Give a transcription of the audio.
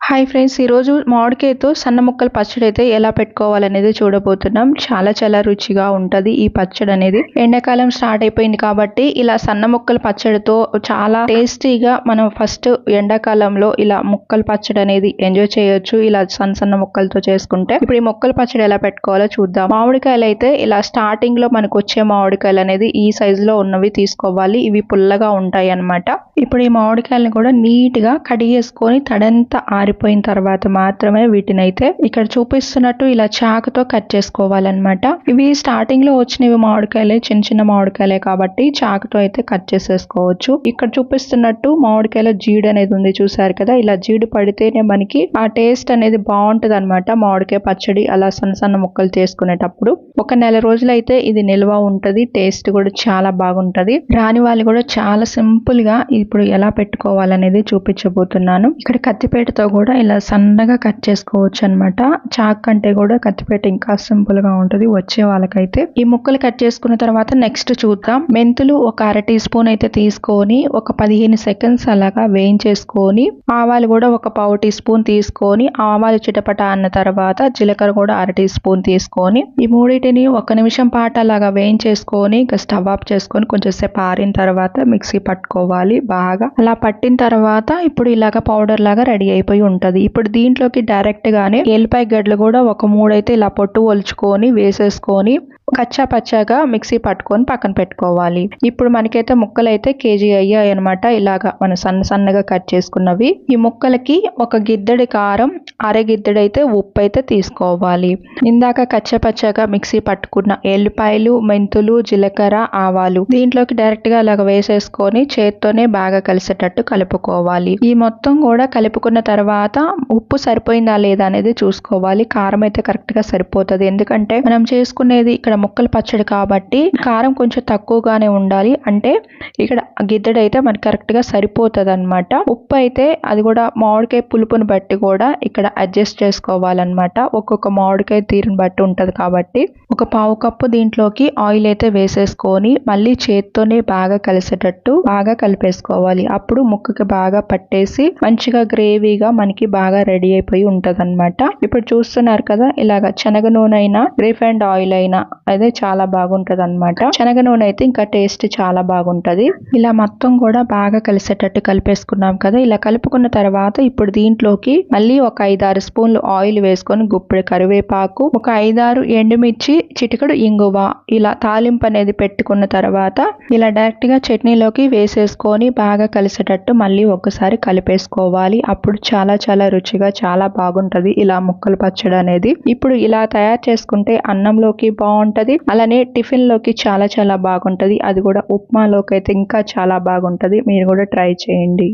Hi friends, ఈరోజు మామిడికాయతో సన్న ముక్కల పచ్చడి అయితే ఎలా పెట్టుకోవాలనేది చూడబోతున్నాం. చాలా రుచిగా ఉంటుంది ఈ పచ్చడి అనేది. ఎండాకాలం స్టార్ట్ అయిపోయింది కాబట్టి ఇలా సన్న ముక్కల పచ్చడితో చాలా టేస్టీగా మనం ఫస్ట్ ఎండాకాలంలో ఇలా ముక్కల పచ్చడి అనేది ఎంజాయ్ చేయొచ్చు. ఇలా సన్న ముక్కలతో చేసుకుంటే ఇప్పుడు ఈ ముక్కల పచ్చడి ఎలా పెట్టుకోవాలో చూద్దాం. మామిడికాయలు అయితే ఇలా స్టార్టింగ్ లో మనకు వచ్చే మామిడికాయలు అనేది ఈ సైజు లో ఉన్నవి తీసుకోవాలి. ఇవి పుల్లగా ఉంటాయి అన్నమాట. ఇప్పుడు ఈ మామిడికాయలను కూడా నీట్ గా కడిగేసుకొని తడంతా ఆరిపోయిన తర్వాత మాత్రమే వీటిని అయితే ఇక్కడ చూపిస్తున్నట్టు ఇలా చాకుతో కట్ చేసుకోవాలన్నమాట. ఇవి స్టార్టింగ్ లో వచ్చినవి మామిడికాయలే, చిన్న మామిడికాయలే కాబట్టి చాకుతో అయితే కట్ చేసేసుకోవచ్చు. ఇక్కడ చూపిస్తున్నట్టు మామిడికాయల జీడి అనేది ఉంది, చూసారు కదా. ఇలా జీడి పడితేనే మనకి ఆ టేస్ట్ అనేది బాగుంటది అనమాట. మామిడికాయ పచ్చడి అలా సన్న ముక్కలు చేసుకునేటప్పుడు ఒక నెల రోజులైతే ఇది నిల్వ ఉంటది. టేస్ట్ కూడా చాలా బాగుంటది. రాని వాళ్ళు కూడా చాలా సింపుల్ గా ఇప్పుడు ఎలా పెట్టుకోవాలనేది చూపించబోతున్నాను. ఇక్కడ కత్తిపేటతో కూడా ఇలా సన్నగా కట్ చేసుకోవచ్చు అనమాట. చాక్ కంటే కూడా కత్తిపేట ఇంకా సింపుల్ గా ఉంటది వచ్చే వాళ్ళకైతే. ఈ ముక్కలు కట్ చేసుకున్న తర్వాత నెక్స్ట్ చూద్దాం. మెంతులు ఒక అర టీ స్పూన్ అయితే తీసుకొని ఒక 15 సెకండ్స్ అలాగా వేయించేసుకొని, ఆవాలు కూడా ఒక పావు టీ స్పూన్ తీసుకొని, ఆవాలు చిటపట అన్న తర్వాత జీలకర్ర కూడా అర టీ స్పూన్ తీసుకొని ఈ మూడింటిని ఒక నిమిషం పాటు అలాగా వేయించేసుకొని ఇంకా స్టవ్ ఆఫ్ చేసుకొని కొంచెం సేపు ఆరిన తర్వాత మిక్సీ పట్టుకోవాలి బాగా. అలా పట్టిన తర్వాత ఇప్పుడు ఇలాగ పౌడర్ లాగా రెడీ అయిపోయి ఉంటది. ఇప్పుడు దీంట్లోకి డైరెక్ట్ గానే ఎల్లిపాయ గడ్డలు కూడా ఒక 3 అయితే ఇలా పొట్టు ఒలుచుకొని వేసేసుకొని కచ్చా పచ్చాగా మిక్సీ పట్టుకొని పక్కన పెట్టుకోవాలి. ఇప్పుడు మనకైతే ముక్కలు అయితే కేజీ అయ్యాయి అనమాట. ఇలాగా మనం సన్నగా కట్ చేసుకున్నవి. ఈ ముక్కలకి ఒక గిద్దెడి కారం, అర గిద్దెడి అయితే ఉప్పు అయితే తీసుకోవాలి. ఇందాక కచ్చా పచ్చాగా మిక్సీ పట్టుకున్న ఎల్లిపాయలు, మెంతులు, జీలకర్ర, ఆవాలు దీంట్లోకి డైరెక్ట్ గా అలాగ వేసేసుకొని చేత్తోనే బాగా కలిసేటట్టు కలుపుకోవాలి. ఈ మొత్తం కూడా కలుపుకున్న తర్వాత ఉప్పు సరిపోయిందా లేదా అనేది చూసుకోవాలి. కారం అయితే కరెక్ట్ గా సరిపోతుంది. ఎందుకంటే మనం చేసుకునేది ఇక్కడ ముక్కల పచ్చడి కాబట్టి కారం కొంచెం తక్కువగానే ఉండాలి. అంటే ఇక్కడ గిద్దెడు అయితే మనకి కరెక్ట్ గా సరిపోతుంది అనమాట. ఉప్పు అయితే అది కూడా మామిడికాయ పులుపుని బట్టి కూడా ఇక్కడ అడ్జస్ట్ చేసుకోవాలన్నమాట. ఒక్కొక్క మామిడికాయ తీరుని బట్టి ఉంటది కాబట్టి ఒక పావు కప్పు దీంట్లోకి ఆయిల్ అయితే వేసేసుకొని మళ్ళీ చేత్తోనే బాగా కలిసేటట్టు బాగా కలిపేసుకోవాలి. అప్పుడు ముక్కకి బాగా పట్టేసి మంచిగా గ్రేవీగా మనకి బాగా రెడీ అయిపోయి ఉంటది అనమాట. ఇప్పుడు చూస్తున్నారు కదా, ఇలాగ శనగ నూనె అయినా రిఫైండ్ ఆయిల్ అయినా అదే చాలా బాగుంటది అనమాట. శనగ నూనె అయితే ఇంకా టేస్ట్ చాలా బాగుంటది. ఇలా మొత్తం కూడా బాగా కలిసేటట్టు కలిపేసుకున్నాం కదా. ఇలా కలుపుకున్న తర్వాత ఇప్పుడు దీంట్లోకి మళ్ళీ ఒక 5-6 స్పూన్లు ఆయిల్ వేసుకొని గుప్పెడు కరివేపాకు, ఒక 5-6 ఎండుమిర్చి, చిటికెడు ఇంగువ ఇలా తాలింపు అనేది పెట్టుకున్న తర్వాత ఇలా డైరెక్ట్ గా చట్నీలోకి వేసేసుకొని బాగా కలిసేటట్టు మళ్ళీ ఒకసారి కలిపేసుకోవాలి. అప్పుడు చాలా రుచిగా చాలా బాగుంటది ఇలా ముక్కల పచ్చడి అనేది. ఇప్పుడు ఇలా తయారు చేసుకుంటే అన్నంలోకి బాగుంటది, అలానే టిఫిన్ లోకి చాలా బాగుంటది. అది కూడా ఉప్మాలోకి అయితే ఇంకా చాలా బాగుంటది. మీరు కూడా ట్రై చేయండి.